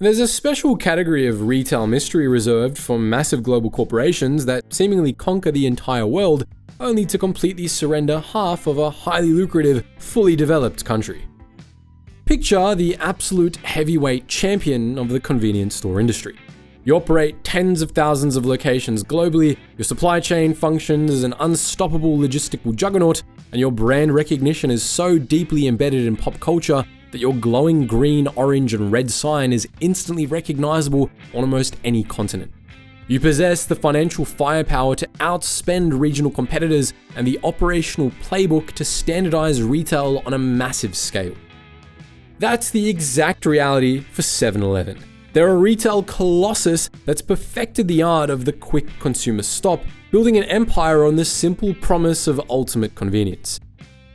There's a special category of retail mystery reserved for massive global corporations that seemingly conquer the entire world, only to completely surrender half of a highly lucrative, fully developed country. Picture the absolute heavyweight champion of the convenience store industry. You operate tens of thousands of locations globally, your supply chain functions as an unstoppable logistical juggernaut, and your brand recognition is so deeply embedded in pop culture that your glowing green, orange, and red sign is instantly recognizable on almost any continent. You possess the financial firepower to outspend regional competitors and the operational playbook to standardize retail on a massive scale. That's the exact reality for 7-Eleven. They're a retail colossus that's perfected the art of the quick consumer stop, building an empire on the simple promise of ultimate convenience.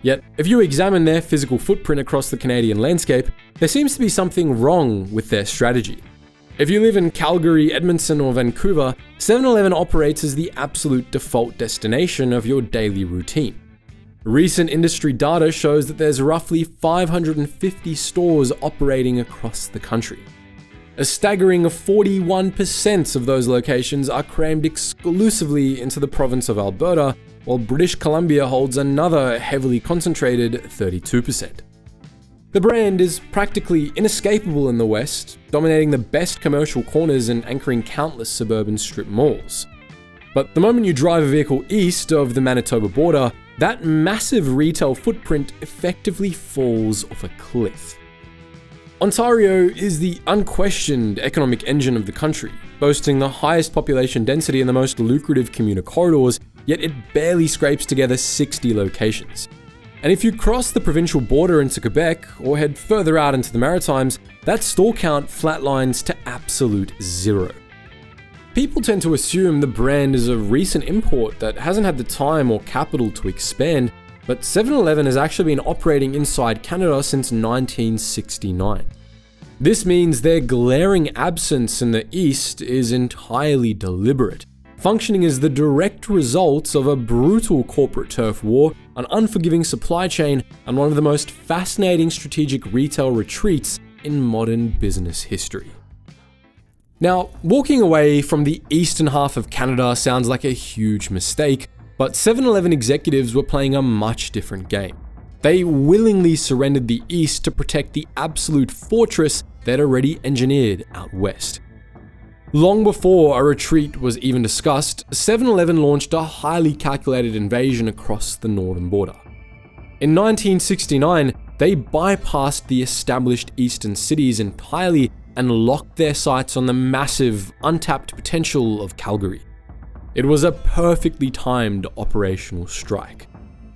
Yet, if you examine their physical footprint across the Canadian landscape, there seems to be something wrong with their strategy. If you live in Calgary, Edmonton, or Vancouver, 7-Eleven operates as the absolute default destination of your daily routine. Recent industry data shows that there's roughly 550 stores operating across the country. A staggering 41% of those locations are crammed exclusively into the province of Alberta, while British Columbia holds another heavily concentrated 32%. The brand is practically inescapable in the West, dominating the best commercial corners and anchoring countless suburban strip malls. But the moment you drive a vehicle east of the Manitoba border, that massive retail footprint effectively falls off a cliff. Ontario is the unquestioned economic engine of the country, boasting the highest population density and the most lucrative commuter corridors, yet it barely scrapes together 60 locations. And if you cross the provincial border into Quebec or head further out into the Maritimes, that store count flatlines to absolute zero. People tend to assume the brand is a recent import that hasn't had the time or capital to expand, but 7-Eleven has actually been operating inside Canada since 1969. This means their glaring absence in the East is entirely deliberate, functioning as the direct result of a brutal corporate turf war, an unforgiving supply chain, and one of the most fascinating strategic retail retreats in modern business history. Now, walking away from the eastern half of Canada sounds like a huge mistake, but 7-Eleven executives were playing a much different game. They willingly surrendered the East to protect the absolute fortress they'd already engineered out west. Long before a retreat was even discussed, 7-Eleven launched a highly calculated invasion across the northern border. In 1969, they bypassed the established eastern cities entirely and locked their sights on the massive, untapped potential of Calgary. It was a perfectly timed operational strike.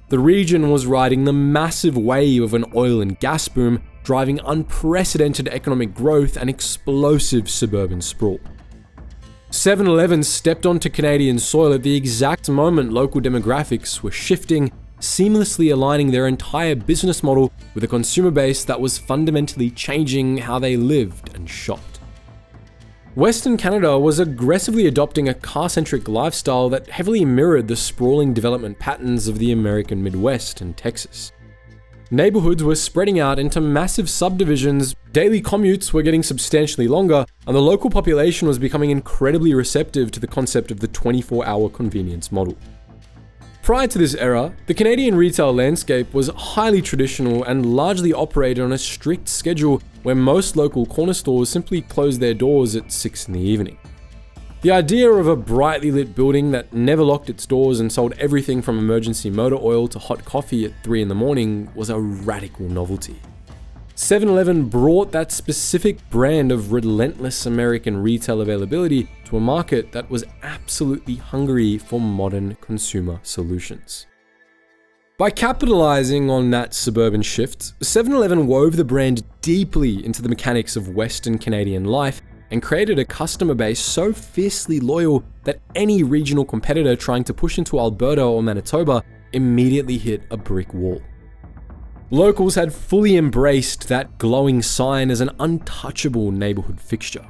The region was riding the massive wave of an oil and gas boom, driving unprecedented economic growth and explosive suburban sprawl. 7-Eleven stepped onto Canadian soil at the exact moment local demographics were shifting, seamlessly aligning their entire business model with a consumer base that was fundamentally changing how they lived and shopped. Western Canada was aggressively adopting a car-centric lifestyle that heavily mirrored the sprawling development patterns of the American Midwest and Texas. Neighborhoods were spreading out into massive subdivisions, daily commutes were getting substantially longer, and the local population was becoming incredibly receptive to the concept of the 24-hour convenience model. Prior to this era, the Canadian retail landscape was highly traditional and largely operated on a strict schedule where most local corner stores simply closed their doors at 6 in the evening. The idea of a brightly lit building that never locked its doors and sold everything from emergency motor oil to hot coffee at 3 in the morning was a radical novelty. 7-Eleven brought that specific brand of relentless American retail availability to a market that was absolutely hungry for modern consumer solutions. By capitalizing on that suburban shift, 7-Eleven wove the brand deeply into the mechanics of Western Canadian life and created a customer base so fiercely loyal that any regional competitor trying to push into Alberta or Manitoba immediately hit a brick wall. Locals had fully embraced that glowing sign as an untouchable neighborhood fixture.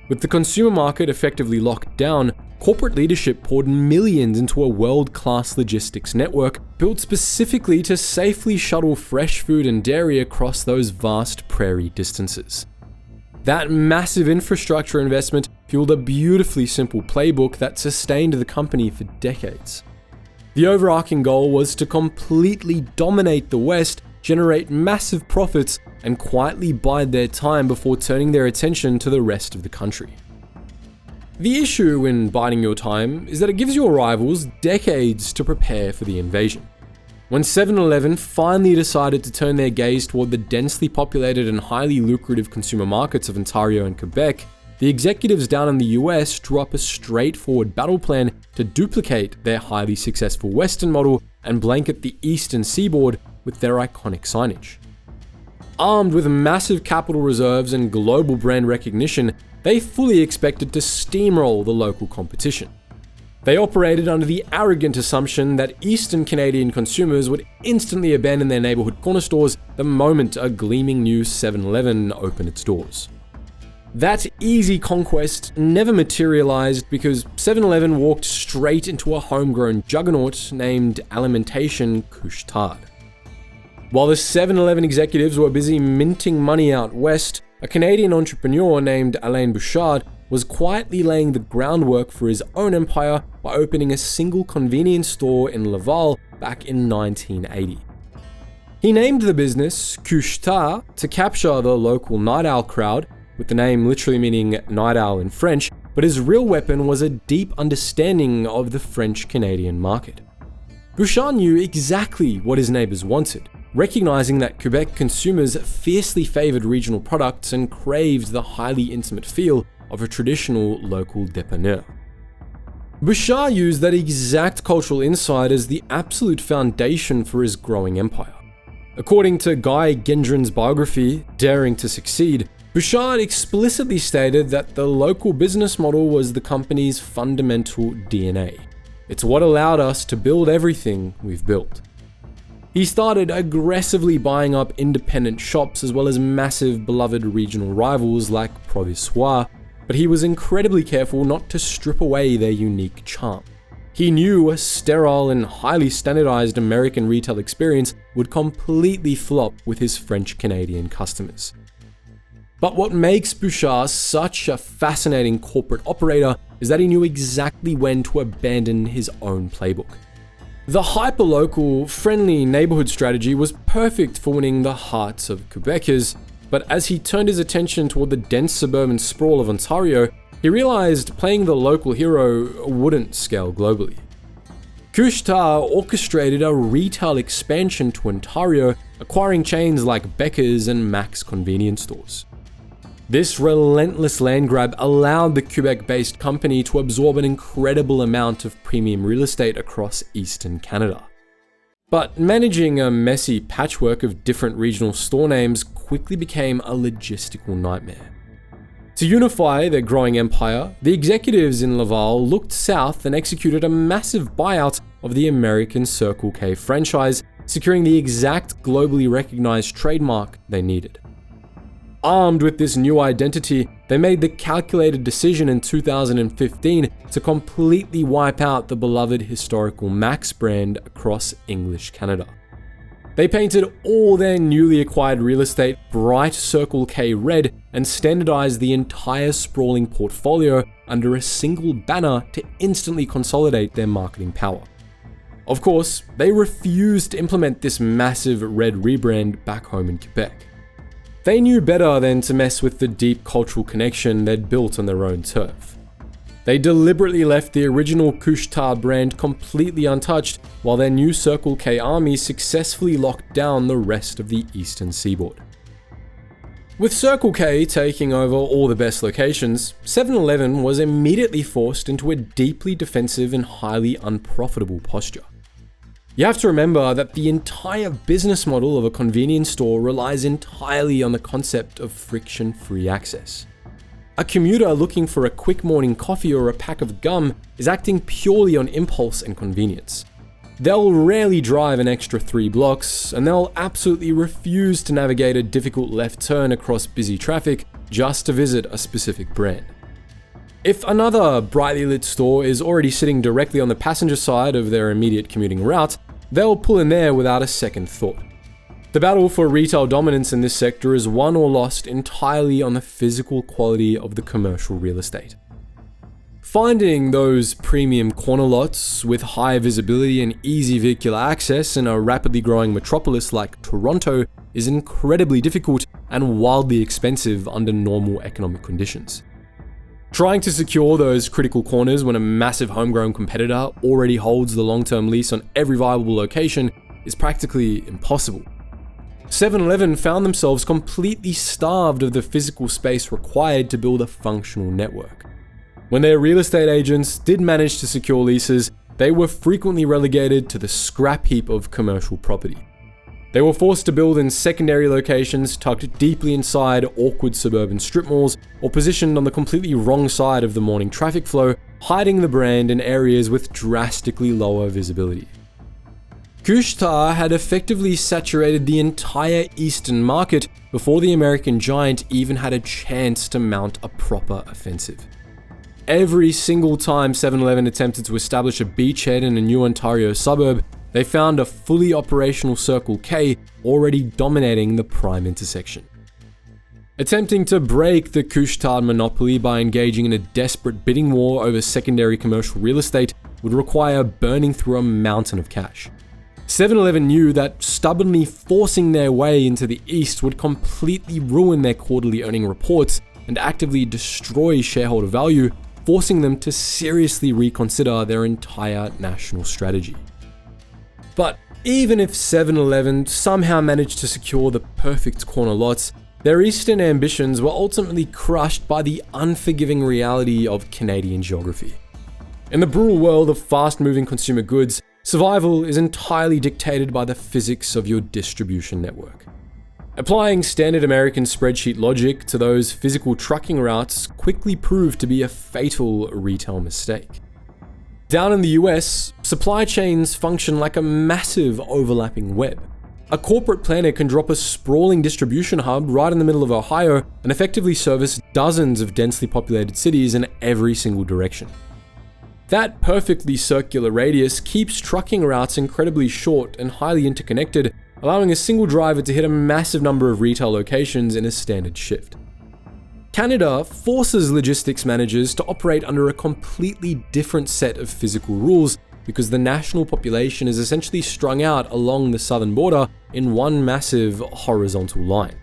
With the consumer market effectively locked down, corporate leadership poured millions into a world-class logistics network built specifically to safely shuttle fresh food and dairy across those vast prairie distances. That massive infrastructure investment fueled a beautifully simple playbook that sustained the company for decades. The overarching goal was to completely dominate the West, generate massive profits, and quietly bide their time before turning their attention to the rest of the country. The issue in biding your time is that it gives your rivals decades to prepare for the invasion. When 7-Eleven finally decided to turn their gaze toward the densely populated and highly lucrative consumer markets of Ontario and Quebec, the executives down in the US drew up a straightforward battle plan to duplicate their highly successful Western model and blanket the Eastern Seaboard with their iconic signage. Armed with massive capital reserves and global brand recognition, they fully expected to steamroll the local competition. They operated under the arrogant assumption that Eastern Canadian consumers would instantly abandon their neighborhood corner stores the moment a gleaming new 7-Eleven opened its doors. That easy conquest never materialized because 7-Eleven walked straight into a homegrown juggernaut named alimentation Couche-Tard. While the 7-Eleven executives were busy minting money out west, a Canadian entrepreneur named Alain Bouchard was quietly laying the groundwork for his own empire by opening a single convenience store in Laval back in 1980. He named the business Couche-Tard to capture the local night owl crowd, with the name literally meaning night owl in French, but his real weapon was a deep understanding of the French-Canadian market. Bouchard knew exactly what his neighbors wanted, recognizing that Quebec consumers fiercely favored regional products and craved the highly intimate feel of a traditional local dépanneur. Bouchard used that exact cultural insight as the absolute foundation for his growing empire. According to Guy Gendron's biography, Daring to Succeed, Bouchard explicitly stated that the local business model was the company's fundamental DNA. It's what allowed us to build everything we've built. He started aggressively buying up independent shops as well as massive beloved regional rivals like Provisoire, but he was incredibly careful not to strip away their unique charm. He knew a sterile and highly standardized American retail experience would completely flop with his French-Canadian customers. But what makes Bouchard such a fascinating corporate operator is that he knew exactly when to abandon his own playbook. The hyper-local, friendly neighborhood strategy was perfect for winning the hearts of Quebecers, but as he turned his attention toward the dense suburban sprawl of Ontario, he realized playing the local hero wouldn't scale globally. Couche-Tard orchestrated a retail expansion to Ontario, acquiring chains like Becker's and Mac's convenience stores. This relentless land grab allowed the Quebec-based company to absorb an incredible amount of premium real estate across eastern Canada. But managing a messy patchwork of different regional store names quickly became a logistical nightmare. To unify their growing empire, the executives in Laval looked south and executed a massive buyout of the American Circle K franchise, securing the exact globally recognized trademark they needed. Armed with this new identity, they made the calculated decision in 2015 to completely wipe out the beloved historical Mac's brand across English Canada. They painted all their newly acquired real estate bright Circle K red and standardized the entire sprawling portfolio under a single banner to instantly consolidate their marketing power. Of course, they refused to implement this massive red rebrand back home in Quebec. They knew better than to mess with the deep cultural connection they'd built on their own turf. They deliberately left the original Couche-Tard brand completely untouched, while their new Circle K army successfully locked down the rest of the eastern seaboard. With Circle K taking over all the best locations, 7-Eleven was immediately forced into a deeply defensive and highly unprofitable posture. You have to remember that the entire business model of a convenience store relies entirely on the concept of friction-free access. A commuter looking for a quick morning coffee or a pack of gum is acting purely on impulse and convenience. They'll rarely drive an extra 3 blocks, and they'll absolutely refuse to navigate a difficult left turn across busy traffic just to visit a specific brand. If another brightly lit store is already sitting directly on the passenger side of their immediate commuting route, they'll pull in there without a second thought. The battle for retail dominance in this sector is won or lost entirely on the physical quality of the commercial real estate. Finding those premium corner lots with high visibility and easy vehicular access in a rapidly growing metropolis like Toronto is incredibly difficult and wildly expensive under normal economic conditions. Trying to secure those critical corners when a massive homegrown competitor already holds the long-term lease on every viable location is practically impossible. 7-Eleven found themselves completely starved of the physical space required to build a functional network. When their real estate agents did manage to secure leases, they were frequently relegated to the scrap heap of commercial property. They were forced to build in secondary locations tucked deeply inside awkward suburban strip malls or positioned on the completely wrong side of the morning traffic flow, hiding the brand in areas with drastically lower visibility. Couche-Tard had effectively saturated the entire Eastern market before the American giant even had a chance to mount a proper offensive. Every single time 7-Eleven attempted to establish a beachhead in a new Ontario suburb, they found a fully operational Circle K already dominating the prime intersection. Attempting to break the Couche-Tard monopoly by engaging in a desperate bidding war over secondary commercial real estate would require burning through a mountain of cash. 7-Eleven knew that stubbornly forcing their way into the East would completely ruin their quarterly earning reports and actively destroy shareholder value, forcing them to seriously reconsider their entire national strategy. But even if 7-Eleven somehow managed to secure the perfect corner lots, their Eastern ambitions were ultimately crushed by the unforgiving reality of Canadian geography. In the brutal world of fast-moving consumer goods, survival is entirely dictated by the physics of your distribution network. Applying standard American spreadsheet logic to those physical trucking routes quickly proved to be a fatal retail mistake. Down in the US, supply chains function like a massive overlapping web. A corporate planner can drop a sprawling distribution hub right in the middle of Ohio and effectively service dozens of densely populated cities in every single direction. That perfectly circular radius keeps trucking routes incredibly short and highly interconnected, allowing a single driver to hit a massive number of retail locations in a standard shift. Canada forces logistics managers to operate under a completely different set of physical rules because the national population is essentially strung out along the southern border in one massive horizontal line.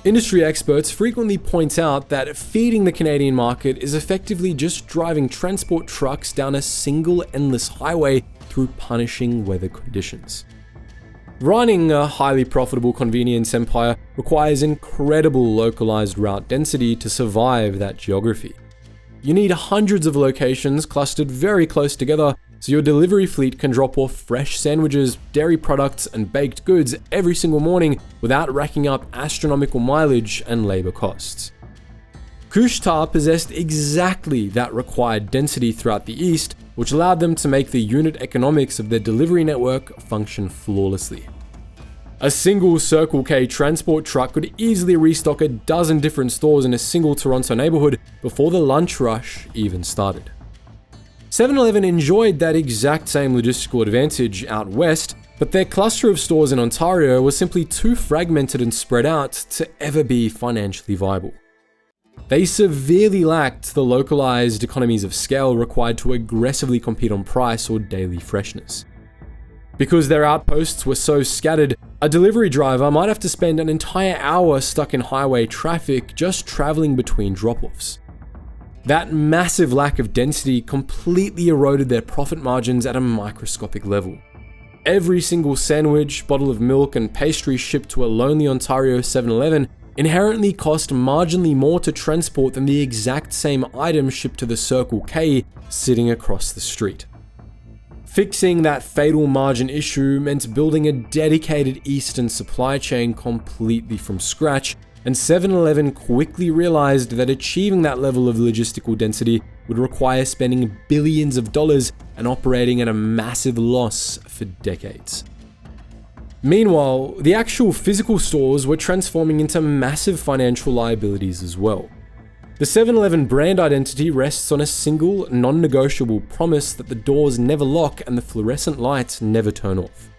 Industry experts frequently point out that feeding the Canadian market is effectively just driving transport trucks down a single endless highway through punishing weather conditions. Running a highly profitable convenience empire requires incredible localized route density to survive that geography. You need hundreds of locations clustered very close together so your delivery fleet can drop off fresh sandwiches, dairy products, and baked goods every single morning without racking up astronomical mileage and labor costs. Couche-Tard possessed exactly that required density throughout the East, which allowed them to make the unit economics of their delivery network function flawlessly. A single Circle K transport truck could easily restock a dozen different stores in a single Toronto neighborhood before the lunch rush even started. 7-Eleven enjoyed that exact same logistical advantage out west, but their cluster of stores in Ontario was simply too fragmented and spread out to ever be financially viable. They severely lacked the localized economies of scale required to aggressively compete on price or daily freshness. Because their outposts were so scattered, a delivery driver might have to spend an entire hour stuck in highway traffic just traveling between drop-offs. That massive lack of density completely eroded their profit margins at a microscopic level. Every single sandwich, bottle of milk, and pastry shipped to a lonely Ontario 7-Eleven inherently cost marginally more to transport than the exact same item shipped to the Circle K sitting across the street. Fixing that fatal margin issue meant building a dedicated Eastern supply chain completely from scratch, and 7-Eleven quickly realized that achieving that level of logistical density would require spending billions of dollars and operating at a massive loss for decades. Meanwhile, the actual physical stores were transforming into massive financial liabilities as well. The 7-Eleven brand identity rests on a single, non-negotiable promise that the doors never lock and the fluorescent lights never turn off.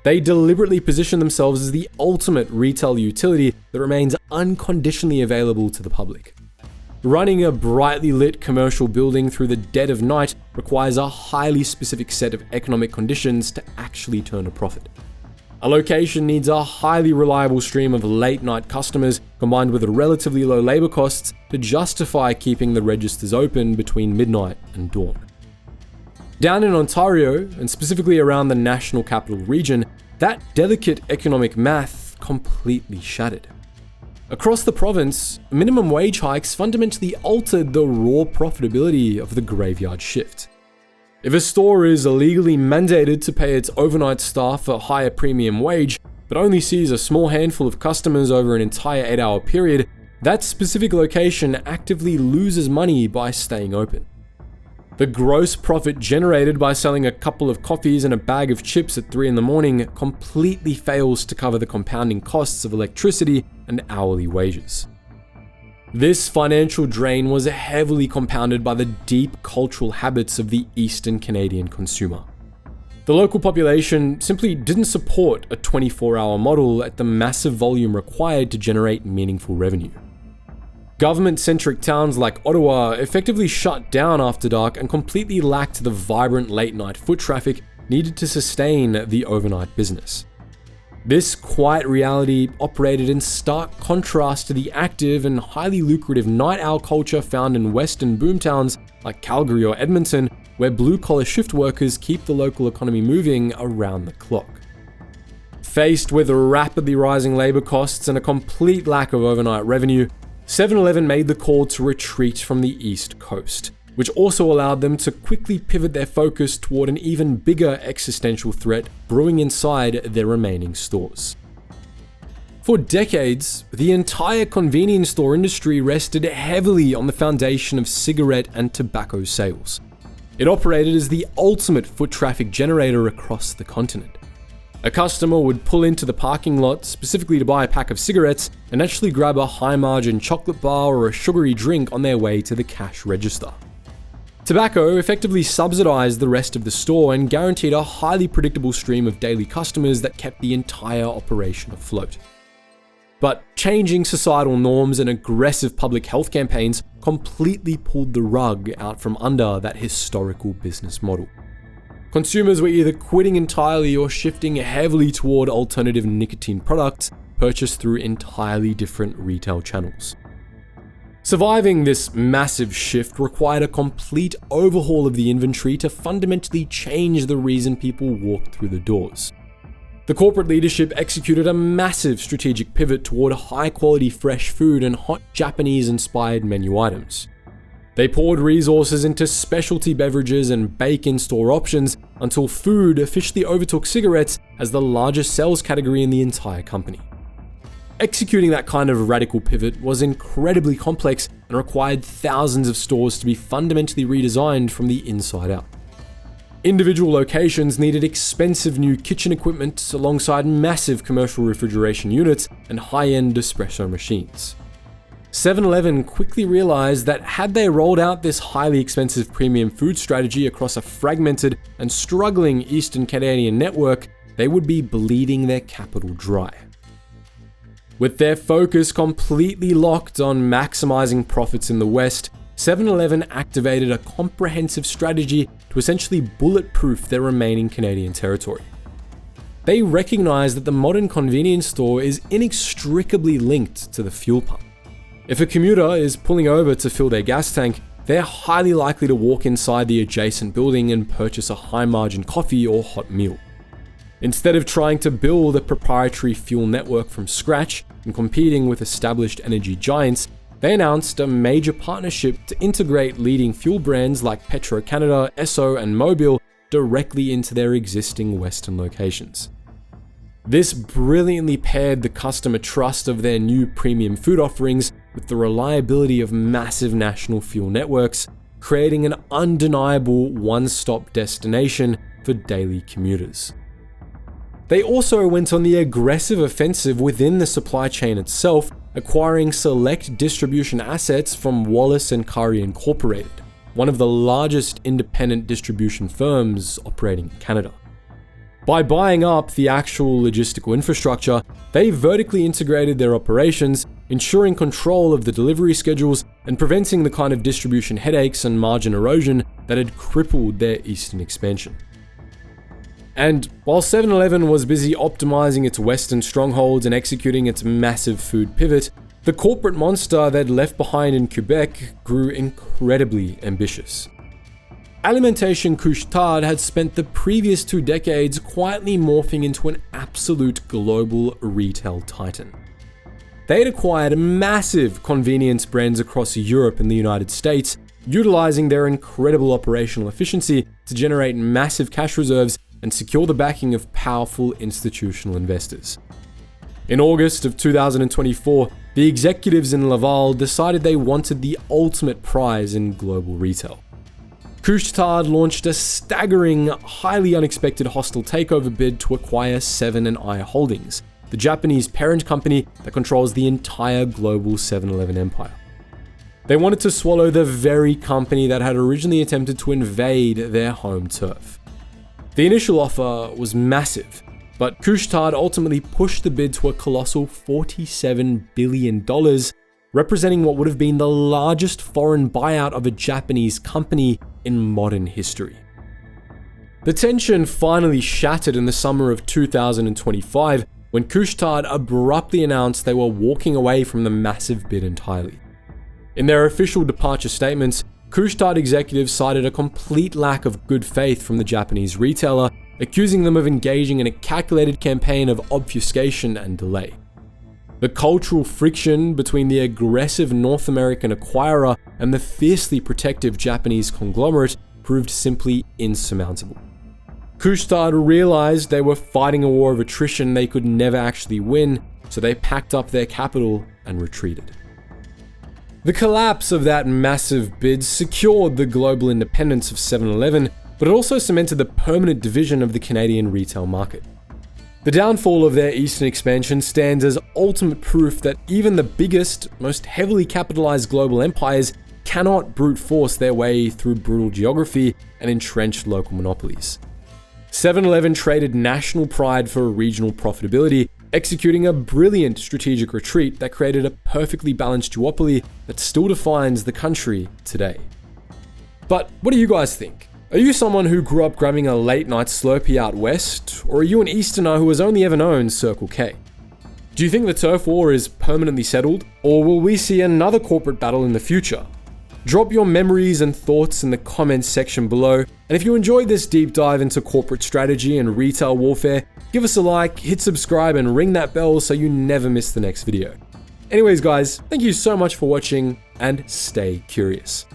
They deliberately position themselves as the ultimate retail utility that remains unconditionally available to the public. Running a brightly lit commercial building through the dead of night requires a highly specific set of economic conditions to actually turn a profit. A location needs a highly reliable stream of late-night customers combined with relatively low labor costs to justify keeping the registers open between midnight and dawn. Down in Ontario, and specifically around the National Capital Region, that delicate economic math completely shattered. Across the province, minimum wage hikes fundamentally altered the raw profitability of the graveyard shift. If a store is illegally mandated to pay its overnight staff a higher premium wage, but only sees a small handful of customers over an entire 8-hour period, that specific location actively loses money by staying open. The gross profit generated by selling a couple of coffees and a bag of chips at 3 in the morning completely fails to cover the compounding costs of electricity and hourly wages. This financial drain was heavily compounded by the deep cultural habits of the Eastern Canadian consumer. The local population simply didn't support a 24-hour model at the massive volume required to generate meaningful revenue. Government-centric towns like Ottawa effectively shut down after dark and completely lacked the vibrant late-night foot traffic needed to sustain the overnight business. This quiet reality operated in stark contrast to the active and highly lucrative night owl culture found in western boomtowns like Calgary or Edmonton, where blue-collar shift workers keep the local economy moving around the clock. Faced with rapidly rising labor costs and a complete lack of overnight revenue, 7-Eleven made the call to retreat from the East Coast, which also allowed them to quickly pivot their focus toward an even bigger existential threat brewing inside their remaining stores. For decades, the entire convenience store industry rested heavily on the foundation of cigarette and tobacco sales. It operated as the ultimate foot traffic generator across the continent. A customer would pull into the parking lot specifically to buy a pack of cigarettes and actually grab a high-margin chocolate bar or a sugary drink on their way to the cash register. Tobacco effectively subsidized the rest of the store and guaranteed a highly predictable stream of daily customers that kept the entire operation afloat. But changing societal norms and aggressive public health campaigns completely pulled the rug out from under that historical business model. Consumers were either quitting entirely or shifting heavily toward alternative nicotine products purchased through entirely different retail channels. Surviving this massive shift required a complete overhaul of the inventory to fundamentally change the reason people walked through the doors. The corporate leadership executed a massive strategic pivot toward high-quality fresh food and hot Japanese-inspired menu items. They poured resources into specialty beverages and bake-in-store options until food officially overtook cigarettes as the largest sales category in the entire company. Executing that kind of radical pivot was incredibly complex and required thousands of stores to be fundamentally redesigned from the inside out. Individual locations needed expensive new kitchen equipment alongside massive commercial refrigeration units and high-end espresso machines. 7-Eleven quickly realized that had they rolled out this highly expensive premium food strategy across a fragmented and struggling Eastern Canadian network, they would be bleeding their capital dry. With their focus completely locked on maximizing profits in the West, 7-Eleven activated a comprehensive strategy to essentially bulletproof their remaining Canadian territory. They recognized that the modern convenience store is inextricably linked to the fuel pump. If a commuter is pulling over to fill their gas tank, they're highly likely to walk inside the adjacent building and purchase a high-margin coffee or hot meal. Instead of trying to build a proprietary fuel network from scratch and competing with established energy giants, they announced a major partnership to integrate leading fuel brands like Petro-Canada, Esso, and Mobil directly into their existing Western locations. This brilliantly paired the customer trust of their new premium food offerings with the reliability of massive national fuel networks, creating an undeniable one-stop destination for daily commuters. They also went on the aggressive offensive within the supply chain itself, acquiring select distribution assets from Wallace & Curry Incorporated, one of the largest independent distribution firms operating in Canada. By buying up the actual logistical infrastructure, they vertically integrated their operations, ensuring control of the delivery schedules and preventing the kind of distribution headaches and margin erosion that had crippled their eastern expansion. And while 7-Eleven was busy optimizing its western strongholds and executing its massive food pivot, the corporate monster they'd left behind in Quebec grew incredibly ambitious. Alimentation Couche-Tard had spent the previous 2 decades quietly morphing into an absolute global retail titan. They had acquired massive convenience brands across Europe and the United States, utilizing their incredible operational efficiency to generate massive cash reserves and secure the backing of powerful institutional investors. In August of 2024, the executives in Laval decided they wanted the ultimate prize in global retail. Couche-Tard launched a staggering, highly unexpected hostile takeover bid to acquire 7 & I Holdings, the Japanese parent company that controls the entire global 7-Eleven empire. They wanted to swallow the very company that had originally attempted to invade their home turf. The initial offer was massive, but Couche-Tard ultimately pushed the bid to a colossal $47 billion, representing what would have been the largest foreign buyout of a Japanese company in modern history. The tension finally shattered in the summer of 2025 when Couche-Tard abruptly announced they were walking away from the massive bid entirely. In their official departure statements, Couche-Tard executives cited a complete lack of good faith from the Japanese retailer, accusing them of engaging in a calculated campaign of obfuscation and delay. The cultural friction between the aggressive North American acquirer and the fiercely protective Japanese conglomerate proved simply insurmountable. Couche-Tard realized they were fighting a war of attrition they could never actually win, so they packed up their capital and retreated. The collapse of that massive bid secured the global independence of 7-Eleven, but it also cemented the permanent division of the Canadian retail market. The downfall of their eastern expansion stands as ultimate proof that even the biggest, most heavily capitalized global empires cannot brute force their way through brutal geography and entrenched local monopolies. 7-Eleven traded national pride for regional profitability, executing a brilliant strategic retreat that created a perfectly balanced duopoly that still defines the country today. But what do you guys think? Are you someone who grew up grabbing a late night Slurpee out west, or are you an Easterner who has only ever known Circle K? Do you think the turf war is permanently settled, or will we see another corporate battle in the future? Drop your memories and thoughts in the comments section below, and if you enjoyed this deep dive into corporate strategy and retail warfare, give us a like, hit subscribe, and ring that bell so you never miss the next video. Anyways guys, thank you so much for watching, and stay curious.